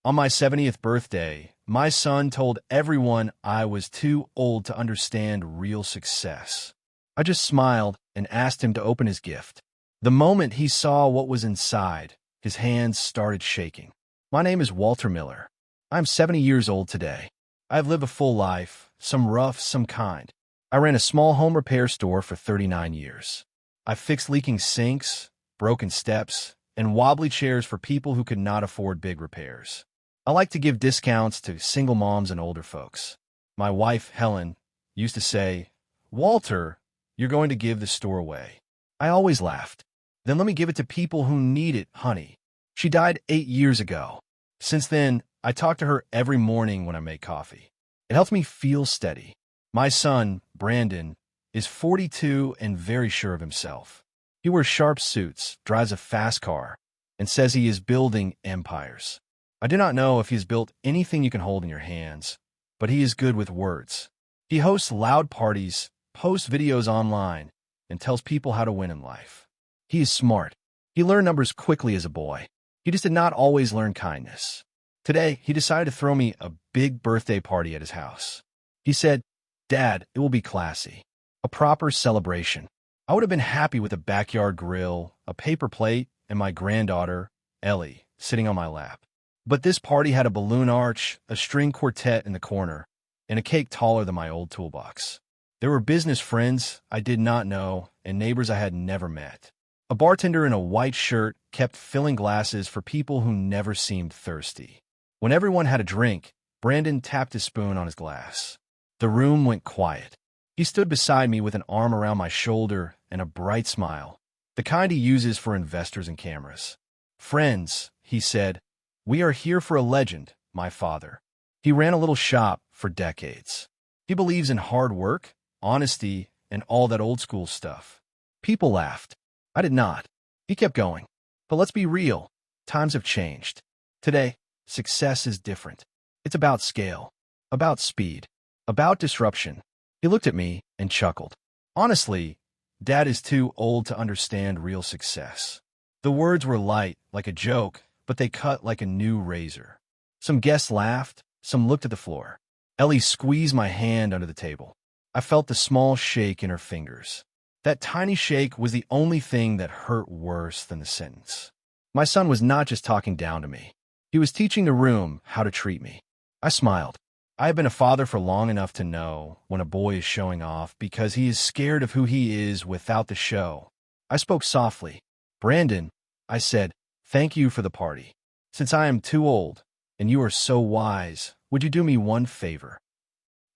On my 70th birthday, my son told everyone I was too old to understand real success. I just smiled and asked him to open his gift. The moment he saw what was inside, his hands started shaking. My name is Walter Miller. I'm 70 years old today. I've lived a full life, some rough, some kind. I ran a small home repair store for 39 years. I fixed leaking sinks, broken steps, and wobbly chairs for people who could not afford big repairs. I like to give discounts to single moms and older folks. My wife, Helen, used to say, "Walter, you're going to give the store away." I always laughed. "Then let me give it to people who need it, honey." She died 8 years ago. Since then, I talk to her every morning when I make coffee. It helps me feel steady. My son, Brandon, is 42 and very sure of himself. He wears sharp suits, drives a fast car, and says he is building empires. I do not know if he has built anything you can hold in your hands, but he is good with words. He hosts loud parties, posts videos online, and tells people how to win in life. He is smart. He learned numbers quickly as a boy. He just did not always learn kindness. Today, he decided to throw me a big birthday party at his house. He said, "Dad, it will be classy. A proper celebration." I would have been happy with a backyard grill, a paper plate, and my granddaughter, Ellie, sitting on my lap. But this party had a balloon arch, a string quartet in the corner, and a cake taller than my old toolbox. There were business friends I did not know and neighbors I had never met. A bartender in a white shirt kept filling glasses for people who never seemed thirsty. When everyone had a drink, Brandon tapped his spoon on his glass. The room went quiet. He stood beside me with an arm around my shoulder and a bright smile, the kind he uses for investors and cameras. "Friends," he said, "we are here for a legend, my father." He ran a little shop for decades. He believes in hard work, honesty, and all that old-school stuff. People laughed. I did not. He kept going. But let's be real. Times have changed. Today, success is different. It's about scale, about speed, about disruption. He looked at me and chuckled. "Honestly, Dad is too old to understand real success." The words were light, like a joke, but they cut like a new razor. Some guests laughed, some looked at the floor. Ellie squeezed my hand under the table. I felt the small shake in her fingers. That tiny shake was the only thing that hurt worse than the sentence. My son was not just talking down to me. He was teaching the room how to treat me. I smiled. I have been a father for long enough to know when a boy is showing off because he is scared of who he is without the show. I spoke softly. "Brandon," I said, "thank you for the party. Since I am too old, and you are so wise, would you do me one favor?"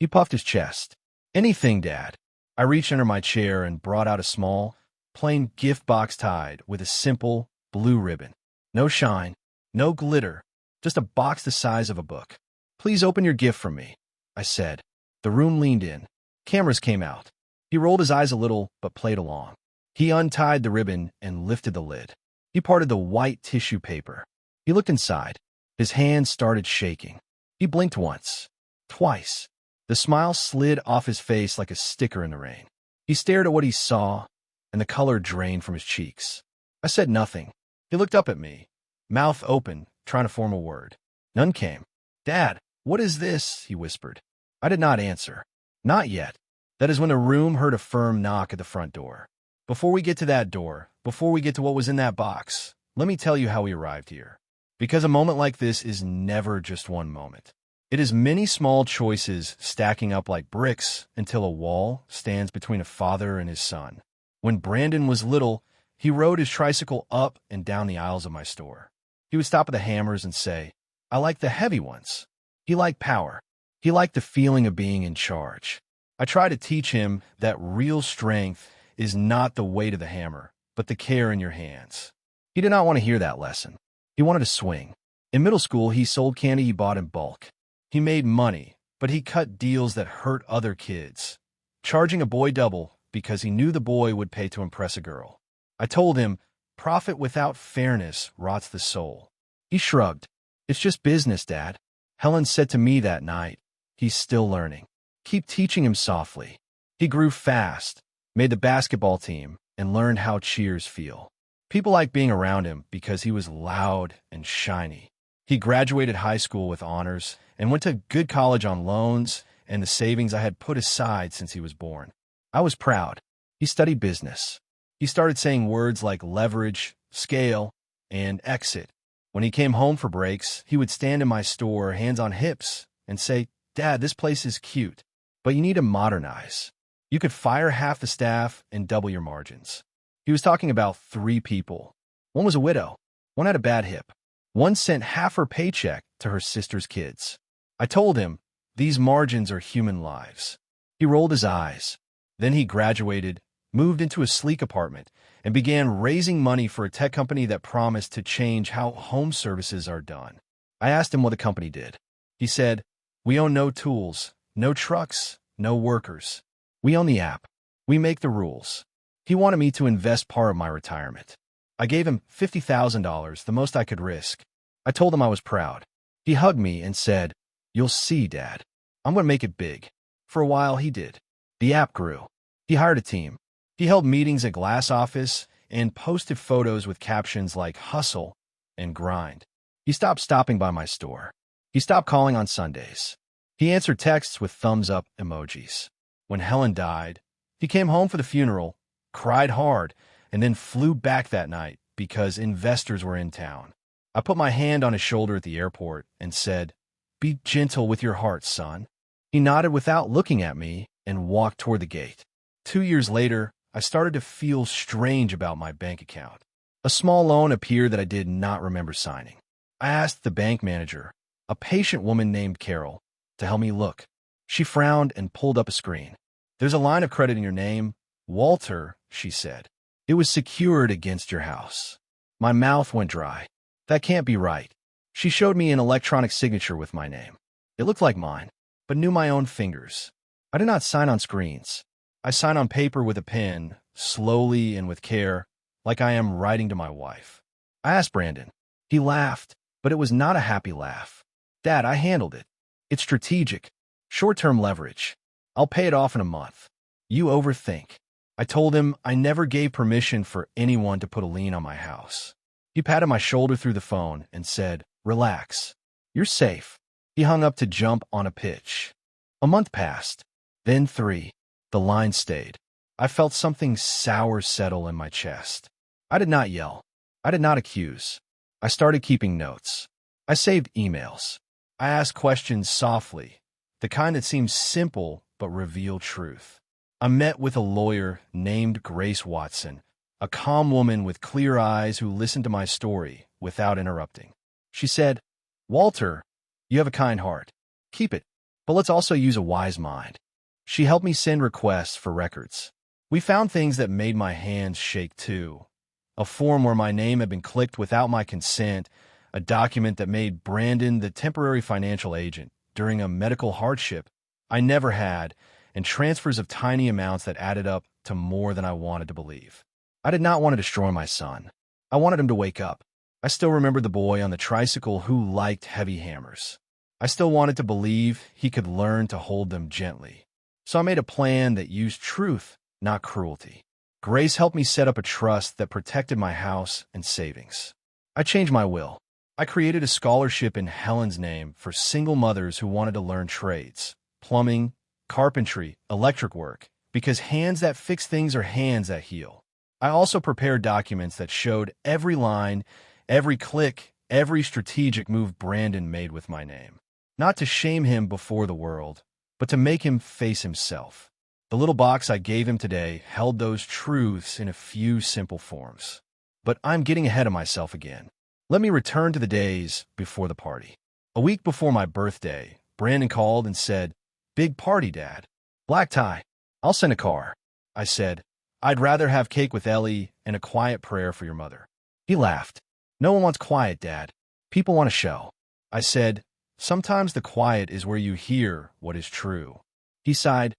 He puffed his chest. "Anything, Dad." I reached under my chair and brought out a small, plain gift box tied with a simple, blue ribbon. No shine, no glitter, just a box the size of a book. "Please open your gift for me," I said. The room leaned in. Cameras came out. He rolled his eyes a little, but played along. He untied the ribbon and lifted the lid. He parted the white tissue paper. He looked inside. His hands started shaking. He blinked once, twice. The smile slid off his face like a sticker in the rain. He stared at what he saw, and the color drained from his cheeks. I said nothing. He looked up at me, mouth open, trying to form a word. None came. "Dad, what is this?" he whispered. I did not answer. Not yet. That is when the room heard a firm knock at the front door. Before we get to that door, before we get to what was in that box, let me tell you how we arrived here. Because a moment like this is never just one moment. It is many small choices stacking up like bricks until a wall stands between a father and his son. When Brandon was little, he rode his tricycle up and down the aisles of my store. He would stop at the hammers and say, "I like the heavy ones." He liked power. He liked the feeling of being in charge. I tried to teach him that real strength is not the weight of the hammer, but the care in your hands. He did not want to hear that lesson. He wanted to swing. In middle school, he sold candy he bought in bulk. He made money, but he cut deals that hurt other kids, charging a boy double because he knew the boy would pay to impress a girl. I told him, profit without fairness rots the soul. He shrugged. "It's just business, Dad." Helen said to me that night, "He's still learning. Keep teaching him softly." He grew fast, made the basketball team, and learned how cheers feel. People liked being around him because he was loud and shiny. He graduated high school with honors and went to good college on loans and the savings I had put aside since he was born. I was proud. He studied business. He started saying words like leverage, scale, and exit. When he came home for breaks, he would stand in my store, hands on hips, and say, "Dad, this place is cute, but you need to modernize. You could fire half the staff and double your margins." He was talking about 3 people. One was a widow. One had a bad hip. One sent half her paycheck to her sister's kids. I told him, these margins are human lives. He rolled his eyes. Then he graduated, moved into a sleek apartment, and began raising money for a tech company that promised to change how home services are done. I asked him what the company did. He said, "We own no tools, no trucks, no workers. We own the app. We make the rules." He wanted me to invest part of my retirement. I gave him $50,000, the most I could risk. I told him I was proud. He hugged me and said, "You'll see, Dad. I'm going to make it big." For a while, he did. The app grew. He hired a team. He held meetings at Glass Office and posted photos with captions like hustle and grind. He stopped stopping by my store. He stopped calling on Sundays. He answered texts with thumbs up emojis. When Helen died, he came home for the funeral, cried hard, and then flew back that night because investors were in town. I put my hand on his shoulder at the airport and said, "Be gentle with your heart, son." He nodded without looking at me and walked toward the gate. 2 years later, I started to feel strange about my bank account. A small loan appeared that I did not remember signing. I asked the bank manager, a patient woman named Carol, to help me look. She frowned and pulled up a screen. "There's a line of credit in your name, Walter," she said. "It was secured against your house." My mouth went dry. That can't be right. She showed me an electronic signature with my name. It looked like mine, but knew my own fingers. I did not sign on screens. I sign on paper with a pen, slowly and with care, like I am writing to my wife. I asked Brandon. He laughed, but it was not a happy laugh. "Dad, I handled it. It's strategic. Short-term leverage. I'll pay it off in a month. You overthink." I told him I never gave permission for anyone to put a lien on my house. He patted my shoulder through the phone and said, "Relax. You're safe." He hung up to jump on a pitch. A month passed, then 3. The line stayed. I felt something sour settle in my chest. I did not yell. I did not accuse. I started keeping notes. I saved emails. I asked questions softly, the kind that seemed simple but revealed truth. I met with a lawyer named Grace Watson, a calm woman with clear eyes who listened to my story without interrupting. She said, "Walter, you have a kind heart. Keep it, but let's also use a wise mind." She helped me send requests for records. We found things that made my hands shake too. A form where my name had been clicked without my consent, a document that made Brandon the temporary financial agent during a medical hardship I never had, and transfers of tiny amounts that added up to more than I wanted to believe. I did not want to destroy my son. I wanted him to wake up. I still remembered the boy on the tricycle who liked heavy hammers. I still wanted to believe he could learn to hold them gently. So I made a plan that used truth, not cruelty. Grace helped me set up a trust that protected my house and savings. I changed my will. I created a scholarship in Helen's name for single mothers who wanted to learn trades, plumbing, carpentry, electric work, because hands that fix things are hands that heal. I also prepared documents that showed every line, every click, every strategic move Brandon made with my name. Not to shame him before the world, but to make him face himself. The little box I gave him today held those truths in a few simple forms. But I'm getting ahead of myself again. Let me return to the days before the party. A week before my birthday, Brandon called and said, "Big party, Dad. Black tie. I'll send a car." I said, "I'd rather have cake with Ellie and a quiet prayer for your mother." He laughed. "No one wants quiet, Dad. People want a show." I said, "Sometimes the quiet is where you hear what is true." He sighed,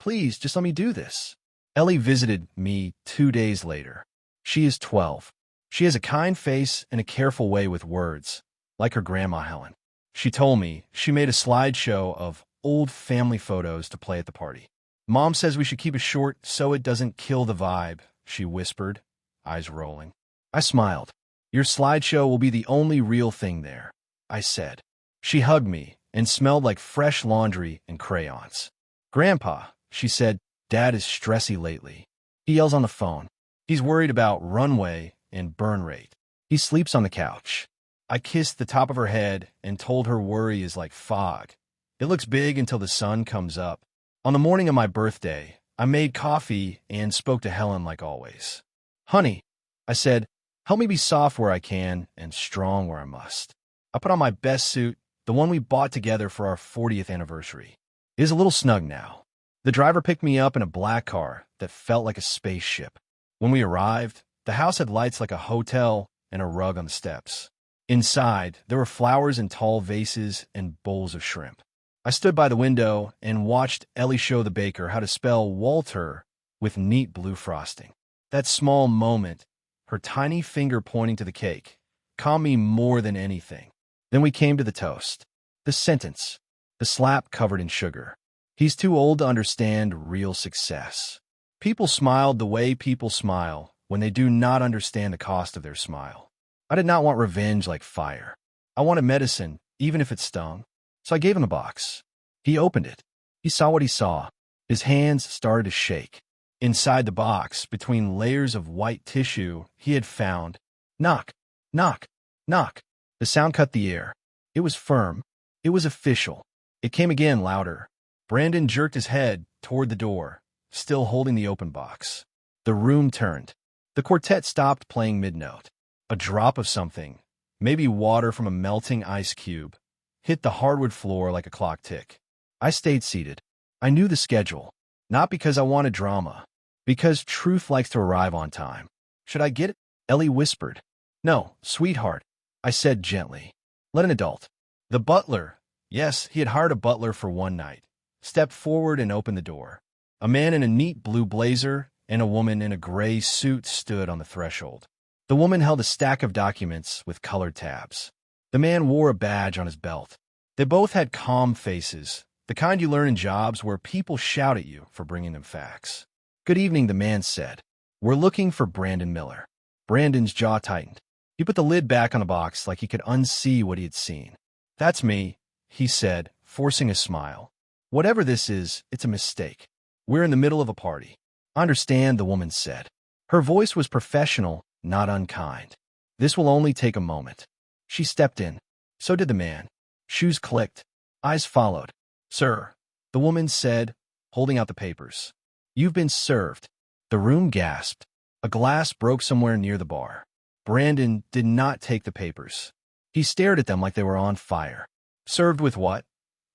"Please, just let me do this." Ellie visited me 2 days later. She is 12. She has a kind face and a careful way with words, like her grandma Helen. She told me she made a slideshow of old family photos to play at the party. "Mom says we should keep it short so it doesn't kill the vibe," she whispered, eyes rolling. I smiled. "Your slideshow will be the only real thing there." I said. She hugged me and smelled like fresh laundry and crayons. Grandpa, she said, Dad is stressy lately. He yells on the phone. He's worried about runway and burn rate. He sleeps on the couch. I kissed the top of her head and told her worry is like fog. It looks big until the sun comes up. On the morning of my birthday, I made coffee and spoke to Helen like always. Honey, I said, help me be soft where I can and strong where I must. I put on my best suit, the one we bought together for our 40th anniversary. It is a little snug now. The driver picked me up in a black car that felt like a spaceship. When we arrived, the house had lights like a hotel and a rug on the steps. Inside, there were flowers in tall vases and bowls of shrimp. I stood by the window and watched Ellie show the baker how to spell Walter with neat blue frosting. That small moment, her tiny finger pointing to the cake, calmed me more than anything. Then we came to the toast. The sentence, the slap covered in sugar. He's too old to understand real success. People smiled the way people smile when they do not understand the cost of their smile. I did not want revenge like fire. I wanted medicine, even if it stung. So I gave him the box. He opened it. He saw what he saw. His hands started to shake. Inside the box, between layers of white tissue, he had found knock, knock, knock. The sound cut the air. It was firm. It was official. It came again, louder. Brandon jerked his head toward the door, still holding the open box. The room turned. The quartet stopped playing mid-note. A drop of something, maybe water from a melting ice cube, hit the hardwood floor like a clock tick. I stayed seated. I knew the schedule, not because I wanted drama, because truth likes to arrive on time. Should I get it? Ellie whispered. No, sweetheart, I said gently. Let an adult. The butler, yes, he had hired a butler for one night, stepped forward and opened the door. A man in a neat blue blazer and a woman in a gray suit stood on the threshold. The woman held a stack of documents with colored tabs. The man wore a badge on his belt. They both had calm faces, the kind you learn in jobs where people shout at you for bringing them facts. Good evening, the man said. We're looking for Brandon Miller. Brandon's jaw tightened. He put the lid back on the box like he could unsee what he had seen. That's me, he said, forcing a smile. Whatever this is, it's a mistake. We're in the middle of a party. I understand, the woman said. Her voice was professional, not unkind. This will only take a moment. She stepped in. So did the man. Shoes clicked. Eyes followed. Sir, the woman said, holding out the papers. You've been served. The room gasped. A glass broke somewhere near the bar. Brandon did not take the papers. He stared at them like they were on fire. Served with what?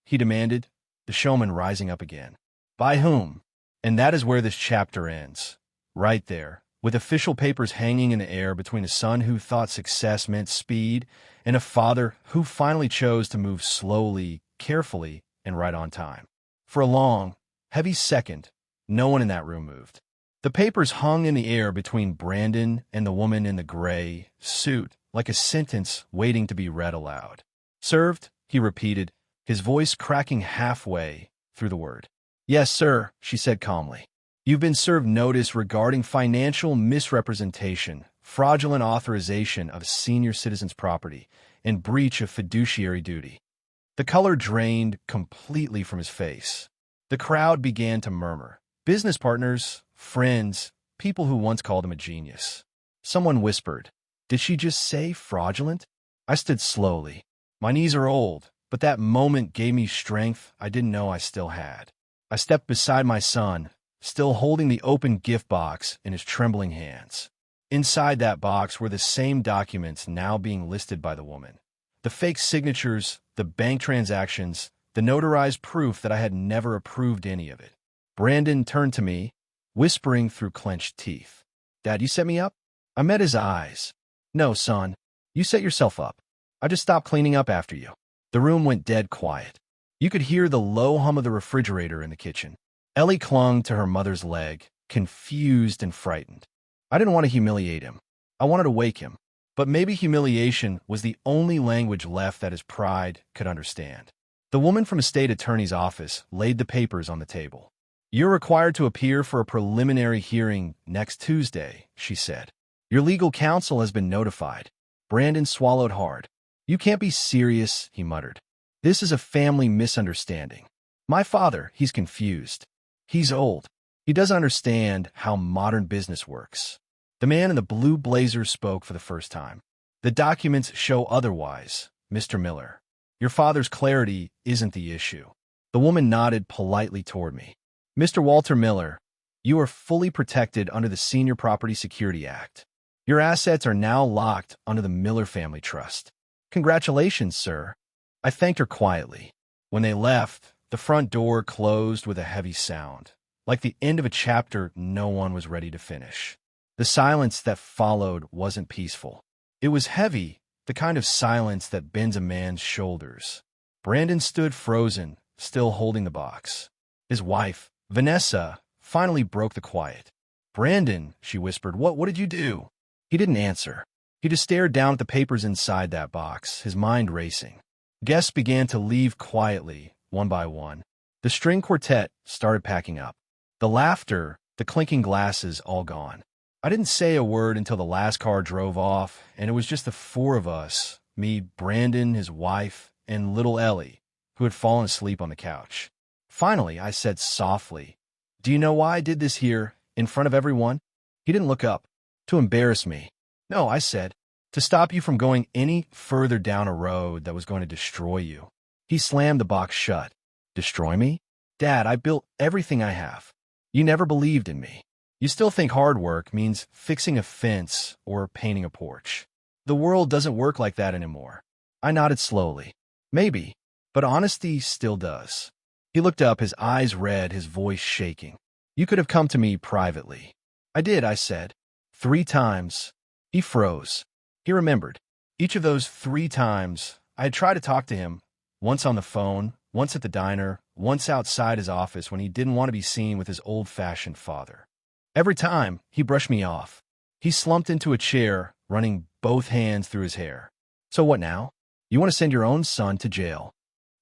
He demanded, the showman rising up again. By whom? And that is where this chapter ends. Right there, with official papers hanging in the air between a son who thought success meant speed and a father who finally chose to move slowly, carefully, and right on time. For a long, heavy second, no one in that room moved. The papers hung in the air between Brandon and the woman in the gray suit, like a sentence waiting to be read aloud. Served, he repeated, his voice cracking halfway through the word. Yes, sir, she said calmly. You've been served notice regarding financial misrepresentation, fraudulent authorization of a senior citizen's property, and breach of fiduciary duty. The color drained completely from his face. The crowd began to murmur. Business partners, friends, people who once called him a genius. Someone whispered, did she just say fraudulent? I stood slowly. My knees are old, but that moment gave me strength I didn't know I still had. I stepped beside my son, still holding the open gift box in his trembling hands. Inside that box were the same documents now being listed by the woman. The fake signatures, the bank transactions, the notarized proof that I had never approved any of it. Brandon turned to me, whispering through clenched teeth. Dad, you set me up? I met his eyes. No, son, you set yourself up. I just stopped cleaning up after you. The room went dead quiet. You could hear the low hum of the refrigerator in the kitchen. Ellie clung to her mother's leg, confused and frightened. I didn't want to humiliate him. I wanted to wake him. But maybe humiliation was the only language left that his pride could understand. The woman from a state attorney's office laid the papers on the table. You're required to appear for a preliminary hearing next Tuesday, she said. Your legal counsel has been notified. Brandon swallowed hard. You can't be serious, he muttered. This is a family misunderstanding. My father, he's confused. He's old. He doesn't understand how modern business works. The man in the blue blazer spoke for the first time. The documents show otherwise, Mr. Miller. Your father's clarity isn't the issue. The woman nodded politely toward me. Mr. Walter Miller, you are fully protected under the Senior Property Security Act. Your assets are now locked under the Miller Family Trust. Congratulations, sir. I thanked her quietly. When they left, the front door closed with a heavy sound, like the end of a chapter no one was ready to finish. The silence that followed wasn't peaceful. It was heavy, the kind of silence that bends a man's shoulders. Brandon stood frozen, still holding the box. His wife, Vanessa, finally broke the quiet. Brandon, she whispered, what did you do? He didn't answer. He just stared down at the papers inside that box, his mind racing. Guests began to leave quietly, one by one. The string quartet started packing up. The laughter, the clinking glasses, all gone. I didn't say a word until the last car drove off, and it was just the four of us, me, Brandon, his wife, and little Ellie, who had fallen asleep on the couch. Finally, I said softly, Do you know why I did this here, in front of everyone? He didn't look up. To embarrass me. No, I said, to stop you from going any further down a road that was going to destroy you. He slammed the box shut. Destroy me? Dad, I built everything I have. You never believed in me. You still think hard work means fixing a fence or painting a porch. The world doesn't work like that anymore. I nodded slowly. Maybe, but honesty still does. He looked up, his eyes red, his voice shaking. You could have come to me privately. I did, I said. 3 times. He froze. He remembered. Each of those 3 times, I had tried to talk to him, once on the phone, once at the diner, once outside his office when he didn't want to be seen with his old-fashioned father. Every time, he brushed me off. He slumped into a chair, running both hands through his hair. So what now? You want to send your own son to jail?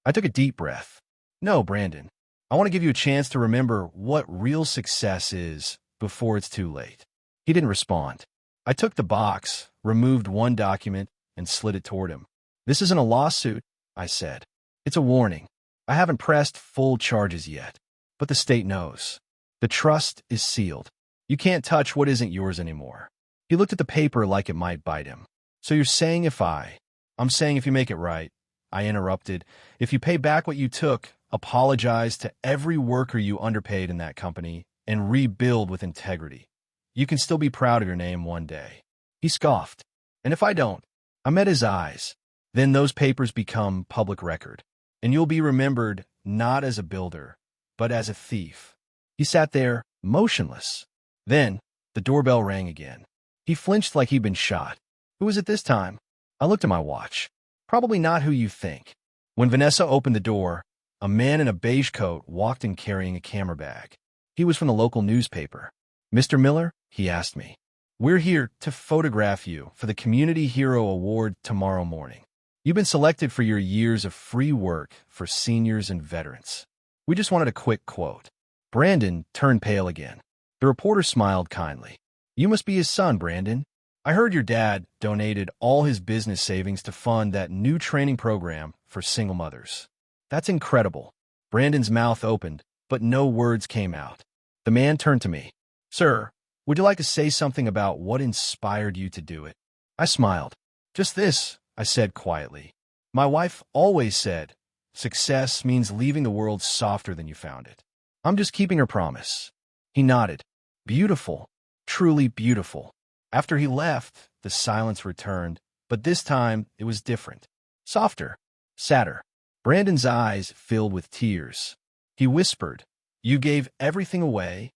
I took a deep breath. No, Brandon. I want to give you a chance to remember what real success is before it's too late. He didn't respond. I took the box, removed one document, and slid it toward him. This isn't a lawsuit, I said. It's a warning. I haven't pressed full charges yet, but the state knows. The trust is sealed. You can't touch what isn't yours anymore. He looked at the paper like it might bite him. So you're saying I'm saying if you make it right, I interrupted. If you pay back what you took, apologize to every worker you underpaid in that company, and rebuild with integrity. You can still be proud of your name one day. He scoffed. And if I don't? I met his eyes. Then those papers become public record. And you'll be remembered not as a builder, but as a thief. He sat there, motionless. Then, the doorbell rang again. He flinched like he'd been shot. Who was it this time? I looked at my watch. Probably not who you think. When Vanessa opened the door, a man in a beige coat walked in carrying a camera bag. He was from the local newspaper. Mr. Miller, he asked me, we're here to photograph you for the Community Hero Award tomorrow morning. You've been selected for your years of free work for seniors and veterans. We just wanted a quick quote. Brandon turned pale again. The reporter smiled kindly. You must be his son, Brandon. I heard your dad donated all his business savings to fund that new training program for single mothers. That's incredible. Brandon's mouth opened, but no words came out. The man turned to me. Sir, would you like to say something about what inspired you to do it? I smiled. Just this, I said quietly. My wife always said, success means leaving the world softer than you found it. I'm just keeping her promise. He nodded. Beautiful, truly beautiful. After he left, the silence returned, but this time it was different. Softer, sadder. Brandon's eyes filled with tears. He whispered, You gave everything away?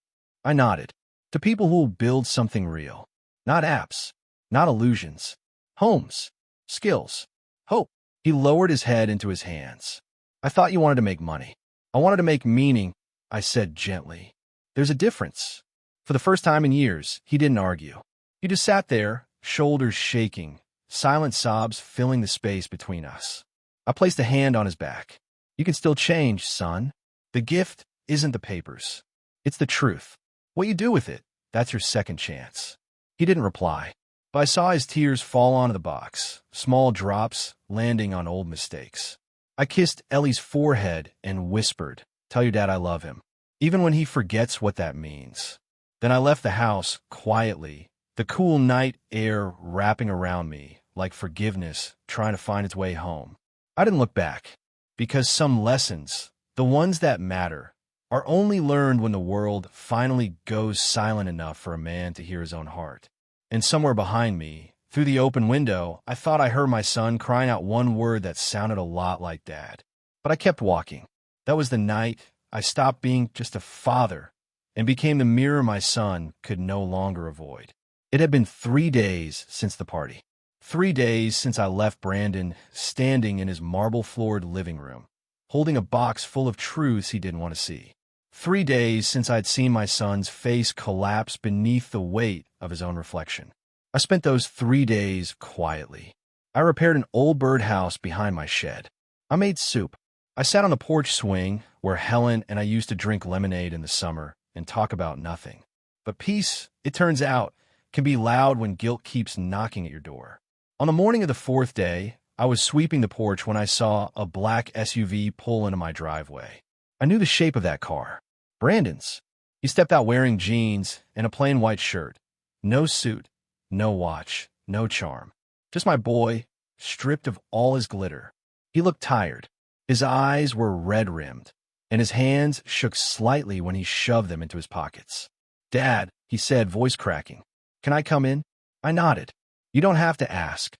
I nodded. To people who will build something real. Not apps, not illusions. Homes, skills, hope. He lowered his head into his hands. I thought you wanted to make money. I wanted to make meaning, I said gently. There's a difference. For the first time in years, he didn't argue. He just sat there, shoulders shaking, silent sobs filling the space between us. I placed a hand on his back. You can still change, son. The gift isn't the papers. It's the truth. What you do with it, that's your second chance. He didn't reply. but I saw his tears fall onto the box, small drops landing on old mistakes. I kissed Ellie's forehead and whispered, "Tell your dad I love him, even when he forgets what that means." Then I left the house quietly, the cool night air wrapping around me like forgiveness trying to find its way home. I didn't look back, because some lessons, the ones that matter, are only learned when the world finally goes silent enough for a man to hear his own heart. And somewhere behind me, through the open window, I thought I heard my son crying out one word that sounded a lot like Dad. But I kept walking. That was the night I stopped being just a father and became the mirror my son could no longer avoid. It had been 3 days since the party. 3 days since I left Brandon standing in his marble-floored living room, holding a box full of truths he didn't want to see. 3 days since I'd seen my son's face collapse beneath the weight of his own reflection. I spent those 3 days quietly. I repaired an old birdhouse behind my shed. I made soup. I sat on the porch swing where Helen and I used to drink lemonade in the summer and talk about nothing. But peace, it turns out, can be loud when guilt keeps knocking at your door. On the morning of the 4th day, I was sweeping the porch when I saw a black SUV pull into my driveway. I knew the shape of that car. Brandon's. He stepped out wearing jeans and a plain white shirt. No suit, no watch, no charm. Just my boy, stripped of all his glitter. He looked tired. His eyes were red-rimmed, and his hands shook slightly when he shoved them into his pockets. "Dad," he said, voice cracking. "Can I come in?" I nodded. "You don't have to ask."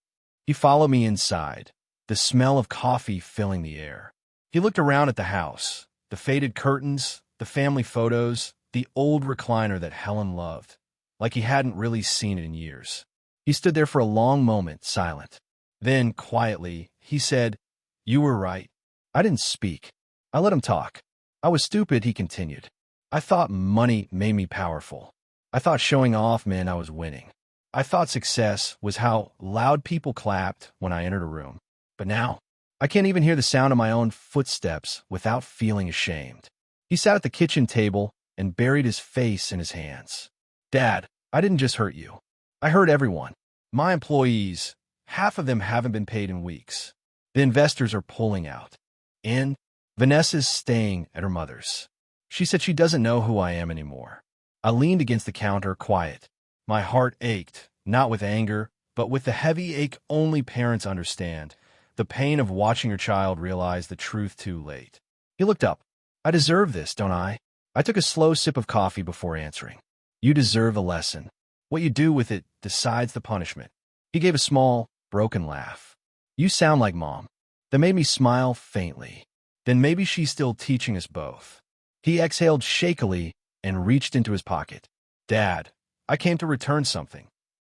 He followed me inside, the smell of coffee filling the air. He looked around at the house, the faded curtains, the family photos, the old recliner that Helen loved, like he hadn't really seen it in years. He stood there for a long moment, silent. Then, quietly, he said, "You were right." I didn't speak. I let him talk. "I was stupid," he continued. "I thought money made me powerful. I thought showing off meant I was winning. I thought success was how loud people clapped when I entered a room. But now, I can't even hear the sound of my own footsteps without feeling ashamed." He sat at the kitchen table and buried his face in his hands. "Dad, I didn't just hurt you. I hurt everyone. My employees, half of them haven't been paid in weeks. The investors are pulling out. And Vanessa's staying at her mother's. She said she doesn't know who I am anymore." I leaned against the counter, quiet. My heart ached, not with anger, but with the heavy ache only parents understand, the pain of watching your child realize the truth too late. He looked up. "I deserve this, don't I?" I took a slow sip of coffee before answering. "You deserve a lesson. What you do with it decides the punishment." He gave a small, broken laugh. "You sound like Mom." That made me smile faintly. Then maybe she's still teaching us both. He exhaled shakily and reached into his pocket. "Dad, I came to return something."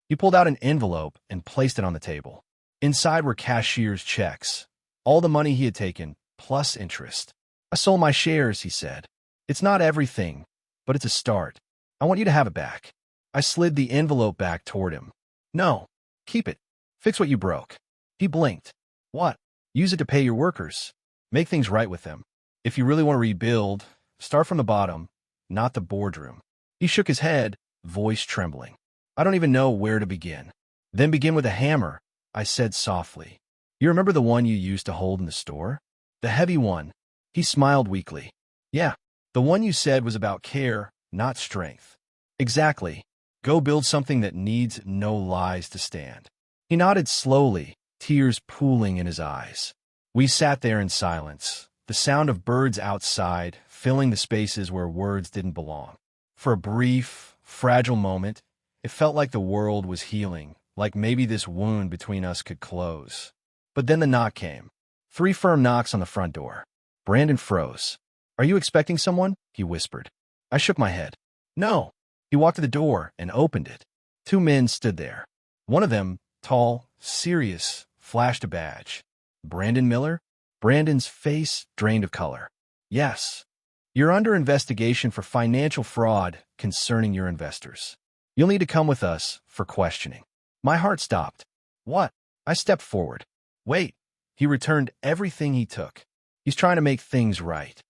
He pulled out an envelope and placed it on the table. Inside were cashier's checks, all the money he had taken, plus interest. "I sold my shares," he said. "It's not everything, but it's a start. I want you to have it back." I slid the envelope back toward him. "No, keep it. Fix what you broke." He blinked. "What?" "Use it to pay your workers. Make things right with them. If you really want to rebuild, start from the bottom, not the boardroom." He shook his head, voice trembling. "I don't even know where to begin." "Then begin with a hammer," I said softly. "You remember the one you used to hold in the store? The heavy one." He smiled weakly. "Yeah, the one you said was about care, not strength." "Exactly. Go build something that needs no lies to stand." He nodded slowly, tears pooling in his eyes. We sat there in silence, the sound of birds outside filling the spaces where words didn't belong. For a brief, fragile moment, it felt like the world was healing, like maybe this wound between us could close. But then the knock came. 3 firm knocks on the front door. Brandon froze. "Are you expecting someone?" he whispered. I shook my head. "No." He walked to the door and opened it. 2 men stood there. One of them, tall, serious, flashed a badge. "Brandon Miller?" Brandon's face drained of color. "Yes. You're under investigation for financial fraud concerning your investors. You'll need to come with us for questioning." My heart stopped. "What?" I stepped forward. "Wait." He returned everything he took. "He's trying to make things right."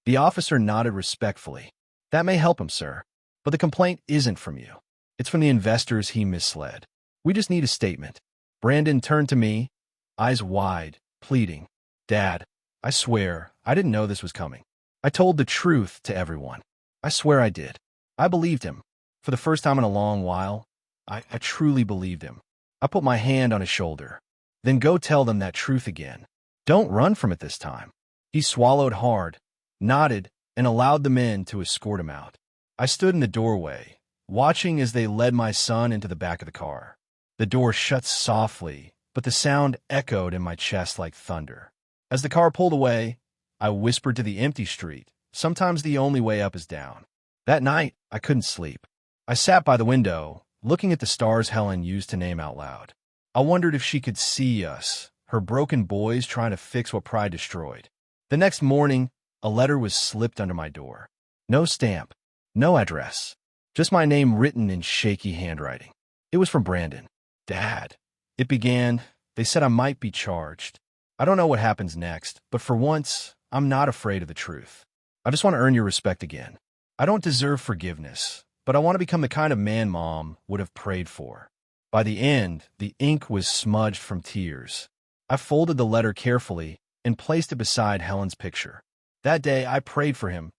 The officer nodded respectfully. "That may help him, sir. But the complaint isn't from you. It's from the investors he misled." We just need a statement. Brandon turned to me, eyes wide, pleading. Dad, I swear, I didn't know this was coming. I told the truth to everyone. I swear I did. I believed him. For the first time in a long while, I truly believed him. I put my hand on his shoulder. Then go tell them that truth again. Don't run from it this time. He swallowed hard, nodded, and allowed the men to escort him out. I stood in the doorway, watching as they led my son into the back of the car. The door shut softly, but the sound echoed in my chest like thunder. As the car pulled away, I whispered to the empty street, sometimes the only way up is down. That night, I couldn't sleep. I sat by the window, looking at the stars Helen used to name out loud. I wondered if she could see us, her broken boys trying to fix what pride destroyed. The next morning, a letter was slipped under my door. No stamp, no address, just my name written in shaky handwriting. It was from Brandon. Dad. It began, they said I might be charged. I don't know what happens next, but for once, I'm not afraid of the truth. I just want to earn your respect again. I don't deserve forgiveness, but I want to become the kind of man Mom would have prayed for. By the end, the ink was smudged from tears. I folded the letter carefully and placed it beside Helen's picture. That day, I prayed for him,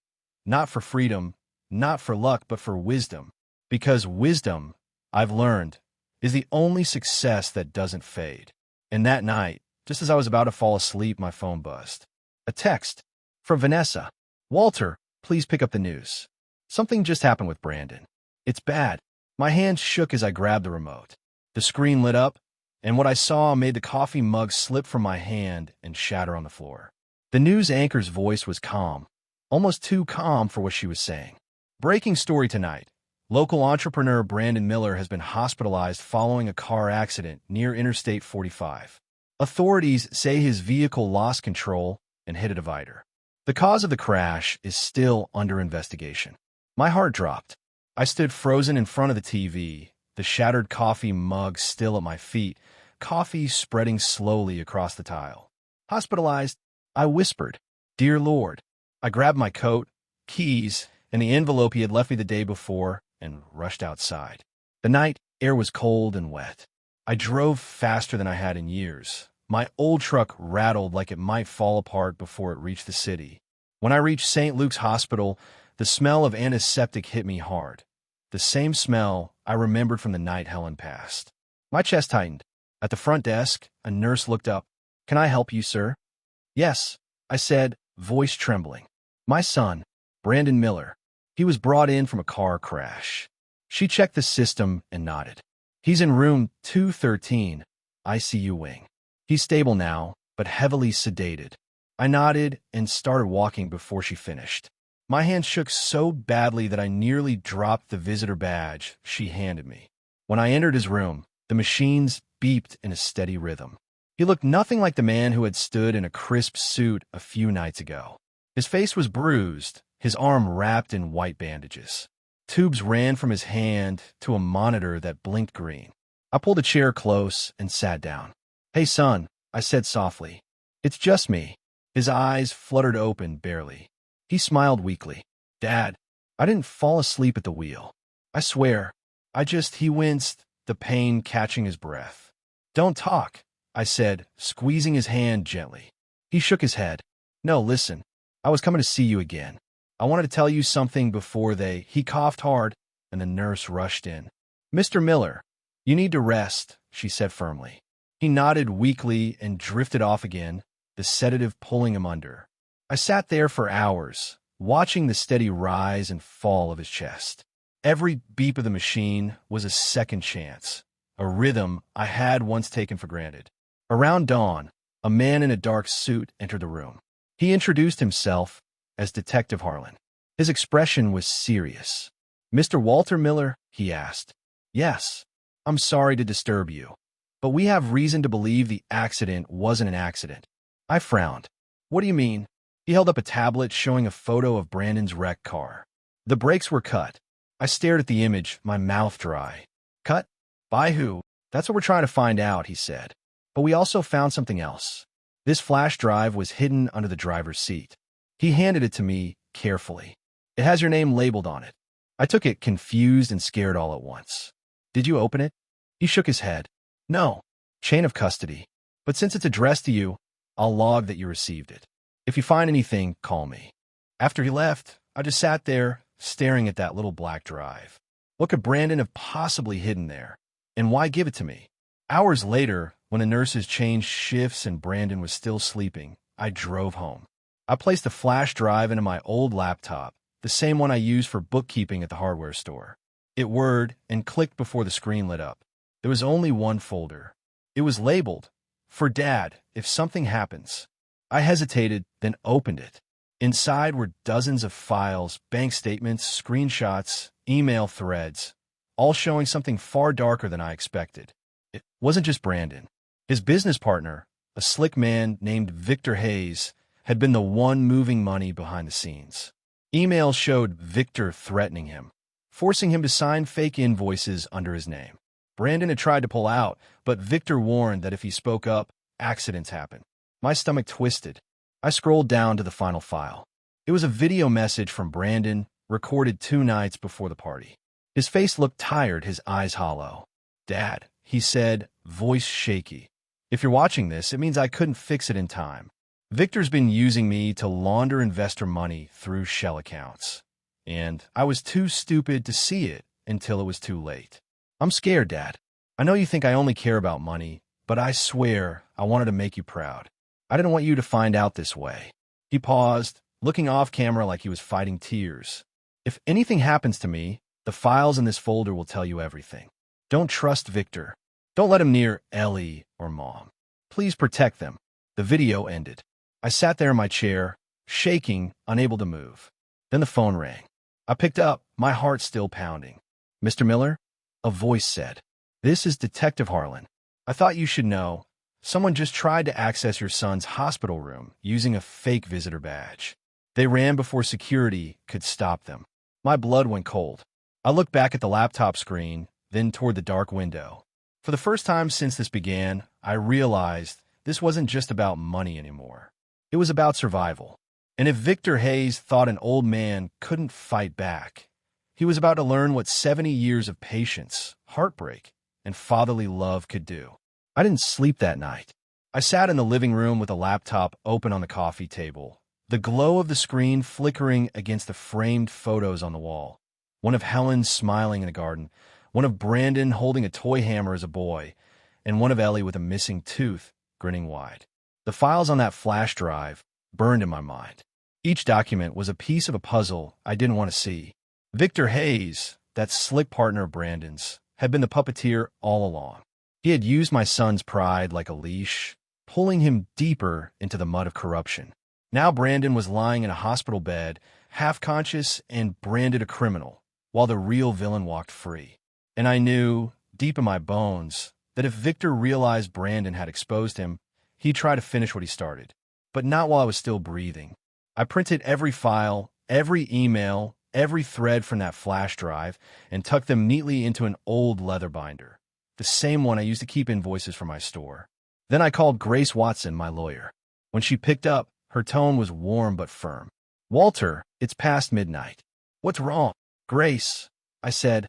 not for freedom, not for luck, but for wisdom. Because wisdom, I've learned, is the only success that doesn't fade. And that night, just as I was about to fall asleep, my phone buzzed. A text from Vanessa. Walter, please pick up the news. Something just happened with Brandon. It's bad. My hand shook as I grabbed the remote. The screen lit up, and what I saw made the coffee mug slip from my hand and shatter on the floor. The news anchor's voice was calm, almost too calm for what she was saying. Breaking story tonight. Local entrepreneur Brandon Miller has been hospitalized following a car accident near Interstate 45. Authorities say his vehicle lost control and hit a divider. The cause of the crash is still under investigation. My heart dropped. I stood frozen in front of the TV, the shattered coffee mug still at my feet, coffee spreading slowly across the tile. Hospitalized, I whispered, "Dear Lord." I grabbed my coat, keys, and the envelope he had left me the day before and rushed outside. The night air was cold and wet. I drove faster than I had in years. My old truck rattled like it might fall apart before it reached the city. When I reached St. Luke's Hospital, the smell of antiseptic hit me hard. The same smell I remembered from the night Helen passed. My chest tightened. At the front desk, a nurse looked up. "Can I help you, sir?" "Yes," I said, voice trembling. "My son, Brandon Miller. He was brought in from a car crash." She checked the system and nodded. "He's in room 213, ICU wing. He's stable now, but heavily sedated." I nodded and started walking before she finished. My hand shook so badly that I nearly dropped the visitor badge she handed me. When I entered his room, the machines beeped in a steady rhythm. He looked nothing like the man who had stood in a crisp suit a few nights ago. His face was bruised, his arm wrapped in white bandages. Tubes ran from his hand to a monitor that blinked green. I pulled a chair close and sat down. "Hey, son," I said softly. "It's just me." His eyes fluttered open barely. He smiled weakly. "Dad, I didn't fall asleep at the wheel. I swear. He winced, the pain catching his breath. "Don't talk," I said, squeezing his hand gently. He shook his head. "No, listen. I was coming to see you again. I wanted to tell you something before they—" He coughed hard, and the nurse rushed in. "Mr. Miller, you need to rest," she said firmly. He nodded weakly and drifted off again, the sedative pulling him under. I sat there for hours, watching the steady rise and fall of his chest. Every beep of the machine was a second chance, a rhythm I had once taken for granted. Around dawn, a man in a dark suit entered the room. He introduced himself as Detective Harlan. His expression was serious. "Mr. Walter Miller?" he asked. "Yes. I'm sorry to disturb you, but we have reason to believe the accident wasn't an accident." I frowned. "What do you mean?" He held up a tablet showing a photo of Brandon's wrecked car. The brakes were cut. I stared at the image, my mouth dry. "Cut? By who?" "That's what we're trying to find out," he said. "But we also found something else." This flash drive was hidden under the driver's seat. He handed it to me carefully. "It has your name labeled on it." I took it, confused and scared all at once. "Did you open it?" He shook his head. No, chain of custody. But since it's addressed to you, I'll log that you received it. If you find anything, call me. After he left, I just sat there, staring at that little black drive. What could Brandon have possibly hidden there? And why give it to me? Hours later, when the nurses changed shifts and Brandon was still sleeping, I drove home. I placed a flash drive into my old laptop, the same one I used for bookkeeping at the hardware store. It whirred and clicked before the screen lit up. There was only one folder. It was labeled, "For Dad, if something happens." I hesitated, then opened it. Inside were dozens of files, bank statements, screenshots, email threads, all showing something far darker than I expected. It wasn't just Brandon. His business partner, a slick man named Victor Hayes, had been the one moving money behind the scenes. Emails showed Victor threatening him, forcing him to sign fake invoices under his name. Brandon had tried to pull out, but Victor warned that if he spoke up, accidents happened. My stomach twisted. I scrolled down to the final file. It was a video message from Brandon, recorded 2 nights before the party. His face looked tired, his eyes hollow. "Dad," he said, voice shaky. "If you're watching this, it means I couldn't fix it in time. Victor's been using me to launder investor money through shell accounts. And I was too stupid to see it until it was too late. I'm scared, Dad. I know you think I only care about money, but I swear I wanted to make you proud. I didn't want you to find out this way." He paused, looking off camera like he was fighting tears. "If anything happens to me, the files in this folder will tell you everything. Don't trust Victor. Don't let him near Ellie or Mom. Please protect them." The video ended. I sat there in my chair, shaking, unable to move. Then the phone rang. I picked up, my heart still pounding. "Mr. Miller?" A voice said. "This is Detective Harlan. I thought you should know. Someone just tried to access your son's hospital room using a fake visitor badge. They ran before security could stop them." My blood went cold. I looked back at the laptop screen, then toward the dark window. For the first time since this began, I realized this wasn't just about money anymore. It was about survival. And if Victor Hayes thought an old man couldn't fight back, he was about to learn what 70 years of patience, heartbreak, and fatherly love could do. I didn't sleep that night. I sat in the living room with a laptop open on the coffee table, the glow of the screen flickering against the framed photos on the wall. One of Helen smiling in the garden, one of Brandon holding a toy hammer as a boy, and one of Ellie with a missing tooth, grinning wide. The files on that flash drive burned in my mind. Each document was a piece of a puzzle I didn't want to see. Victor Hayes, that slick partner of Brandon's, had been the puppeteer all along. He had used my son's pride like a leash, pulling him deeper into the mud of corruption. Now Brandon was lying in a hospital bed, half-conscious and branded a criminal, while the real villain walked free. And I knew, deep in my bones, that if Victor realized Brandon had exposed him, he'd try to finish what he started. But not while I was still breathing. I printed every file, every email, every thread from that flash drive, and tucked them neatly into an old leather binder, the same one I used to keep invoices for my store. Then I called Grace Watson, my lawyer. When she picked up, her tone was warm but firm. "Walter, it's past midnight." "What's wrong?" "Grace," I said,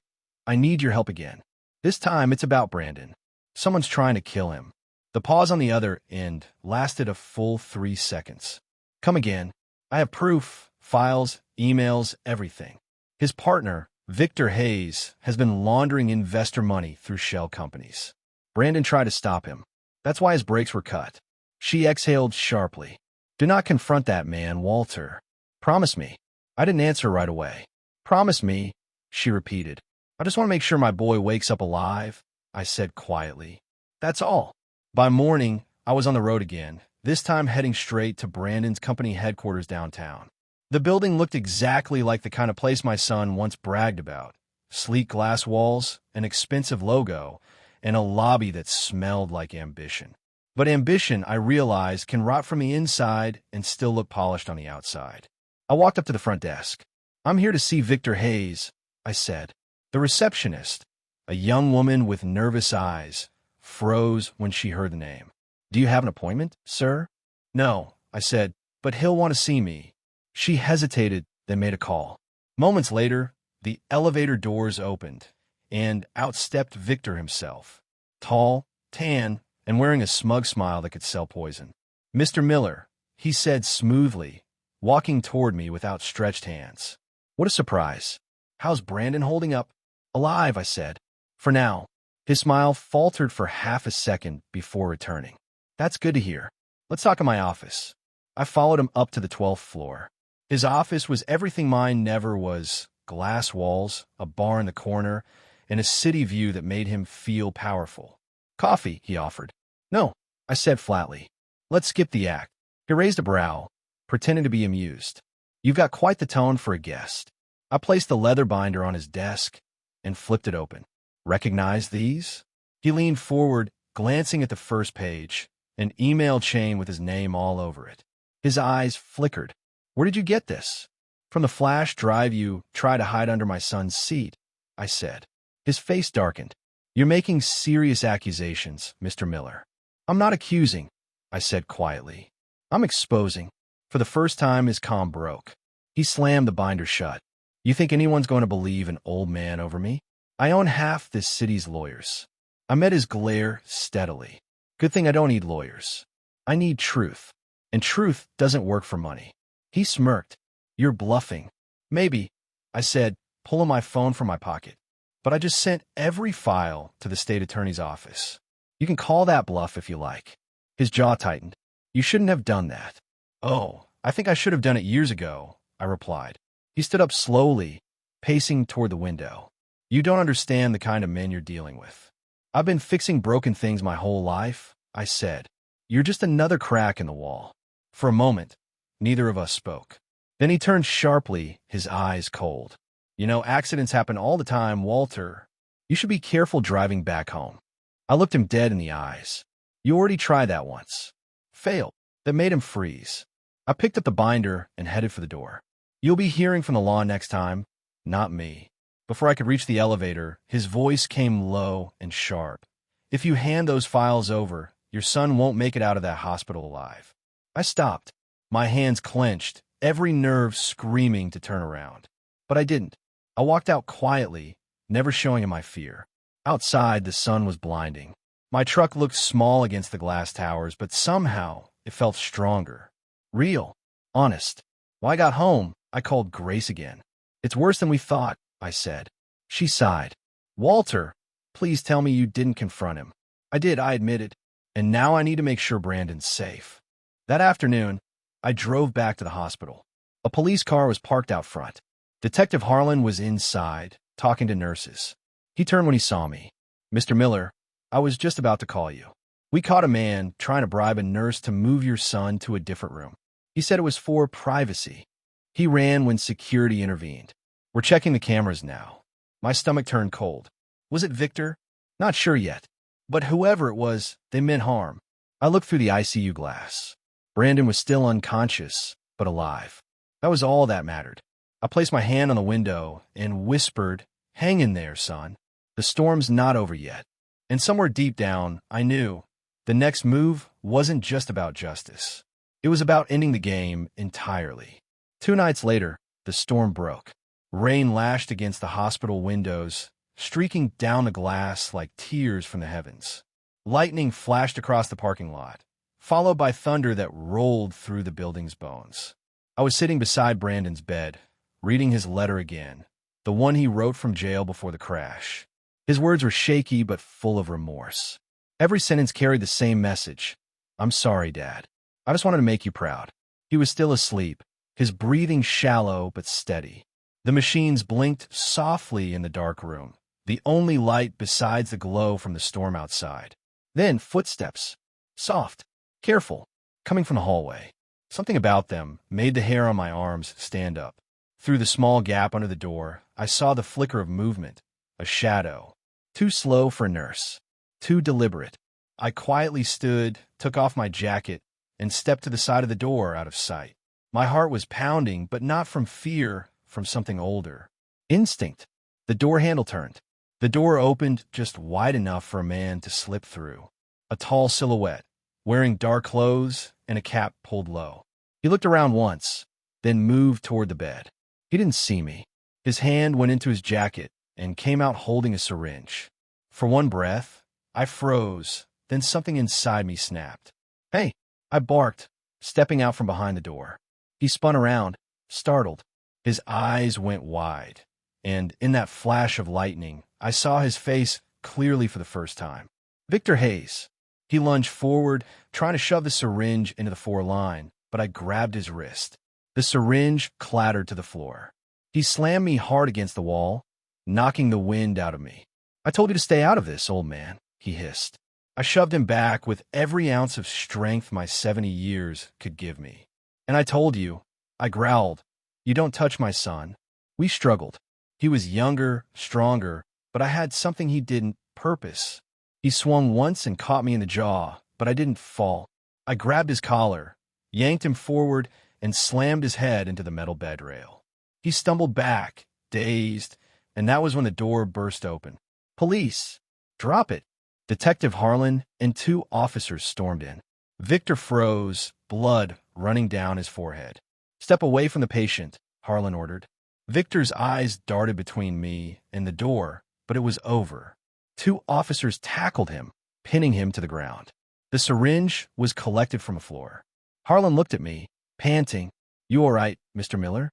"I need your help again. This time it's about Brandon. Someone's trying to kill him." The pause on the other end lasted a full 3 seconds. "Come again. I have proof, files, emails, everything. His partner, Victor Hayes, has been laundering investor money through shell companies. Brandon tried to stop him. That's why his brakes were cut." She exhaled sharply. "Do not confront that man, Walter. Promise me." I didn't answer right away. "Promise me," she repeated. "I just want to make sure my boy wakes up alive," I said quietly. "That's all." By morning, I was on the road again, this time heading straight to Brandon's company headquarters downtown. The building looked exactly like the kind of place my son once bragged about. Sleek glass walls, an expensive logo, and a lobby that smelled like ambition. But ambition, I realized, can rot from the inside and still look polished on the outside. I walked up to the front desk. "I'm here to see Victor Hayes," I said. The receptionist, a young woman with nervous eyes, froze when she heard the name. "Do you have an appointment, sir?" "No," I said, "but he'll want to see me." She hesitated, then made a call. Moments later, the elevator doors opened, and out stepped Victor himself, tall, tan, and wearing a smug smile that could sell poison. "Mr. Miller," he said smoothly, walking toward me with outstretched hands. What a surprise. "How's Brandon holding up?" "Alive," I said. "For now." His smile faltered for half a second before returning. "That's good to hear. Let's talk in my office." I followed him up to the 12th floor. His office was everything mine never was: glass walls, a bar in the corner, and a city view that made him feel powerful. "Coffee," he offered. "No," I said flatly. "Let's skip the act." He raised a brow, pretending to be amused. "You've got quite the tone for a guest." I placed the leather binder on his desk and flipped it open. "Recognize these?" He leaned forward, glancing at the first page, an email chain with his name all over it. His eyes flickered. "Where did you get this?" "From the flash drive you try to hide under my son's seat," I said. His face darkened. "You're making serious accusations, Mr. Miller." "I'm not accusing," I said quietly. "I'm exposing." For the first time, his calm broke. He slammed the binder shut. "You think anyone's going to believe an old man over me? I own half this city's lawyers." I met his glare steadily. "Good thing I don't need lawyers. I need truth. And truth doesn't work for money." He smirked. "You're bluffing." "Maybe," I said, pulling my phone from my pocket. "But I just sent every file to the state attorney's office." "You can call that bluff if you like." His jaw tightened. "You shouldn't have done that." "Oh, I think I should have done it years ago," I replied. He stood up slowly, pacing toward the window. "You don't understand the kind of men you're dealing with." "I've been fixing broken things my whole life," I said. "You're just another crack in the wall." For a moment, neither of us spoke. Then he turned sharply, his eyes cold. "You know, accidents happen all the time, Walter. You should be careful driving back home." I looked him dead in the eyes. "You already tried that once." "Failed." That made him freeze. I picked up the binder and headed for the door. "You'll be hearing from the law next time, not me." Before I could reach the elevator, his voice came low and sharp. "If you hand those files over, your son won't make it out of that hospital alive." I stopped, my hands clenched, every nerve screaming to turn around. But I didn't. I walked out quietly, never showing him my fear. Outside, the sun was blinding. My truck looked small against the glass towers, but somehow it felt stronger. Real. Honest. When I got home, I called Grace again. "It's worse than we thought," I said. She sighed. "Walter, please tell me you didn't confront him." "I did," I admitted. "And now I need to make sure Brandon's safe." That afternoon, I drove back to the hospital. A police car was parked out front. Detective Harlan was inside, talking to nurses. He turned when he saw me. "Mr. Miller, I was just about to call you. We caught a man trying to bribe a nurse to move your son to a different room. He said it was for privacy. He ran when security intervened. We're checking the cameras now." My stomach turned cold. Was it Victor? Not sure yet. But whoever it was, they meant harm. I looked through the ICU glass. Brandon was still unconscious, but alive. That was all that mattered. I placed my hand on the window and whispered, "Hang in there, son. The storm's not over yet." And somewhere deep down, I knew the next move wasn't just about justice. It was about ending the game entirely. 2 nights later, the storm broke. Rain lashed against the hospital windows, streaking down the glass like tears from the heavens. Lightning flashed across the parking lot, followed by thunder that rolled through the building's bones. I was sitting beside Brandon's bed, reading his letter again, the one he wrote from jail before the crash. His words were shaky but full of remorse. Every sentence carried the same message. "I'm sorry, Dad. I just wanted to make you proud." He was still asleep, his breathing shallow but steady. The machines blinked softly in the dark room, the only light besides the glow from the storm outside. Then footsteps, soft, careful, coming from the hallway. Something about them made the hair on my arms stand up. Through the small gap under the door, I saw the flicker of movement, a shadow. Too slow for a nurse, too deliberate. I quietly stood, took off my jacket, and stepped to the side of the door out of sight. My heart was pounding, but not from fear, from something older. Instinct. The door handle turned. The door opened just wide enough for a man to slip through. A tall silhouette, wearing dark clothes and a cap pulled low. He looked around once, then moved toward the bed. He didn't see me. His hand went into his jacket and came out holding a syringe. For one breath, I froze, then something inside me snapped. "Hey!" I barked, stepping out from behind the door. He spun around, startled. His eyes went wide, and in that flash of lightning, I saw his face clearly for the first time. Victor Hayes. He lunged forward, trying to shove the syringe into the 4-line, but I grabbed his wrist. The syringe clattered to the floor. He slammed me hard against the wall, knocking the wind out of me. "I told you to stay out of this, old man," he hissed. I shoved him back with every ounce of strength my 70 years could give me. "And I told you," I growled, "you don't touch my son." We struggled. He was younger, stronger, but I had something he didn't: purpose. He swung once and caught me in the jaw, but I didn't fall. I grabbed his collar, yanked him forward, and slammed his head into the metal bed rail. He stumbled back, dazed, and that was when the door burst open. "Police!" "Drop it!" Detective Harlan and 2 officers stormed in. Victor froze, blood running down his forehead. "Step away from the patient," Harlan ordered. Victor's eyes darted between me and the door, but it was over. 2 officers tackled him, pinning him to the ground. The syringe was collected from the floor. Harlan looked at me, panting. "You all right, Mr. Miller?"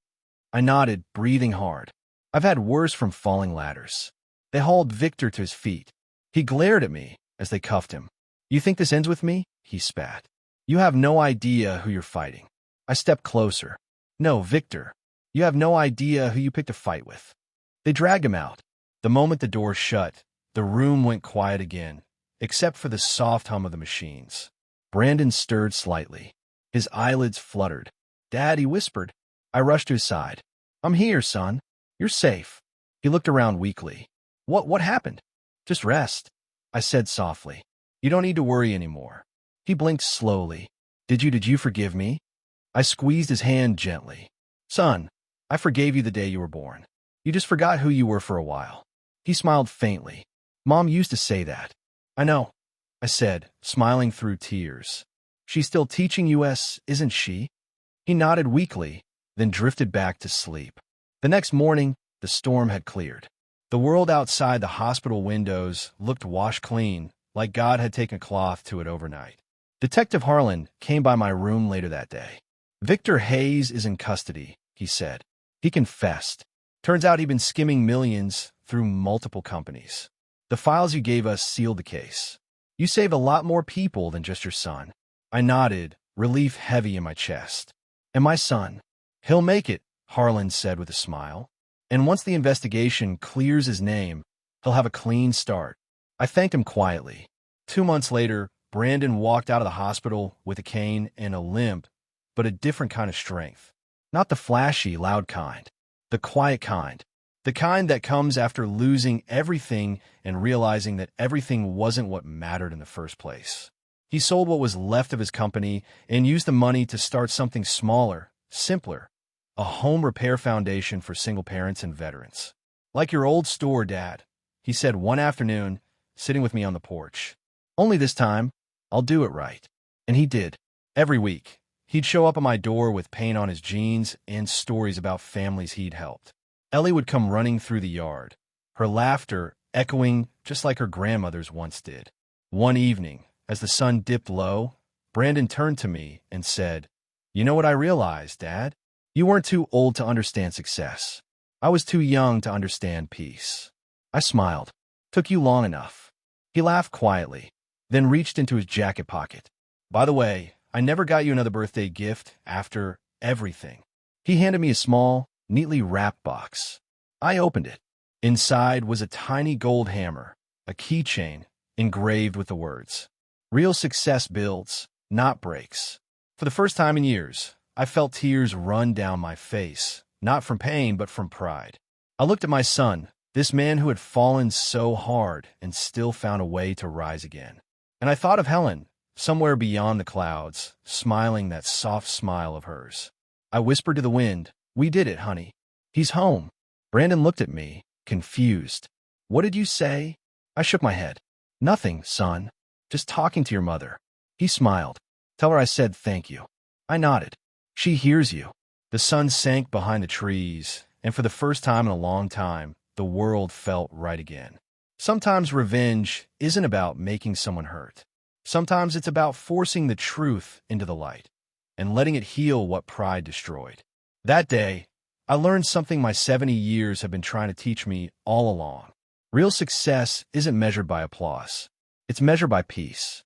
I nodded, breathing hard. I've had worse from falling ladders. They hauled Victor to his feet. He glared at me as they cuffed him. "You think this ends with me?" he spat. "You have no idea who you're fighting." I stepped closer. "No, Victor. You have no idea who you picked a fight with." They dragged him out. The moment the door shut, the room went quiet again, except for the soft hum of the machines. Brandon stirred slightly. His eyelids fluttered. "Dad," he whispered. I rushed to his side. "I'm here, son. You're safe." He looked around weakly. What happened?" "Just rest," I said softly. "You don't need to worry anymore." He blinked slowly. Did you forgive me?" I squeezed his hand gently. "Son, I forgave you the day you were born. You just forgot who you were for a while." He smiled faintly. "Mom used to say that." "I know," I said, smiling through tears. "She's still teaching US, isn't she?" He nodded weakly, then drifted back to sleep. The next morning, the storm had cleared. The world outside the hospital windows looked washed clean, like God had taken a cloth to it overnight. Detective Harlan came by my room later that day. "Victor Hayes is in custody," he said. "He confessed. Turns out he'd been skimming millions through multiple companies. The files you gave us sealed the case. You saved a lot more people than just your son." I nodded, relief heavy in my chest. "And my son? He'll make it," Harlan said with a smile. "And once the investigation clears his name, he'll have a clean start." I thanked him quietly. 2 months later, Brandon walked out of the hospital with a cane and a limp, but a different kind of strength. Not the flashy, loud kind. The quiet kind. The kind that comes after losing everything and realizing that everything wasn't what mattered in the first place. He sold what was left of his company and used the money to start something smaller, simpler. A home repair foundation for single parents and veterans. "Like your old store, Dad," he said one afternoon, sitting with me on the porch. "Only this time, I'll do it right." And he did. Every week, he'd show up at my door with paint on his jeans and stories about families he'd helped. Ellie would come running through the yard, her laughter echoing just like her grandmother's once did. One evening, as the sun dipped low, Brandon turned to me and said, "You know what I realized, Dad? You weren't too old to understand success. I was too young to understand peace." I smiled. "Took you long enough." He laughed quietly, then reached into his jacket pocket. "By the way, I never got you another birthday gift after everything." He handed me a small, neatly wrapped box. I opened it. Inside was a tiny gold hammer, a keychain engraved with the words, "Real success builds, not breaks." For the first time in years, I felt tears run down my face, not from pain, but from pride. I looked at my son, this man who had fallen so hard and still found a way to rise again. And I thought of Helen, somewhere beyond the clouds, smiling that soft smile of hers. I whispered to the wind, "We did it, honey. He's home." Brandon looked at me, confused. "What did you say?" I shook my head. "Nothing, son. Just talking to your mother." He smiled. "Tell her I said thank you." I nodded. "She hears you." The sun sank behind the trees, and for the first time in a long time, the world felt right again. Sometimes revenge isn't about making someone hurt. Sometimes it's about forcing the truth into the light and letting it heal what pride destroyed. That day, I learned something my 70 years have been trying to teach me all along. Real success isn't measured by applause. It's measured by peace.